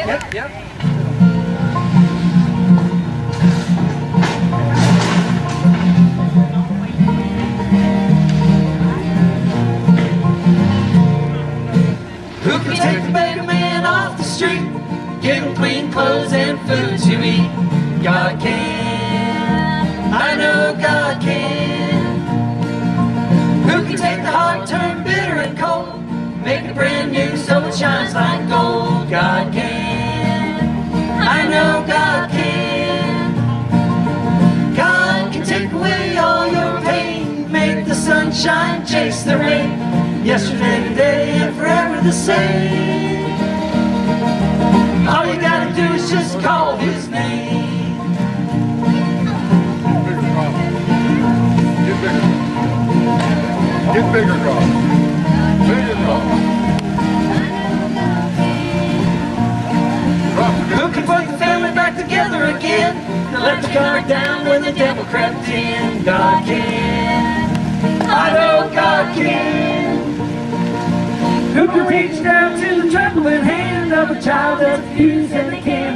Yep. Who can take the beggar man off the street, give him clean clothes and food to eat? God can, I know God can. Who can take the heart turned bitter and cold, make it brand new so it shines like gold? God can, I know God can. God can take away all your pain, make the sunshine chase the rain, yesterday, today, and forever the same. All you gotta do is just call His name. Get bigger, God. Bigger, God. Who can put the family back together again and let the guard down when the devil crept in? God can, I know God can. Who can reach down to the trembling hand of a child that's abused and they can't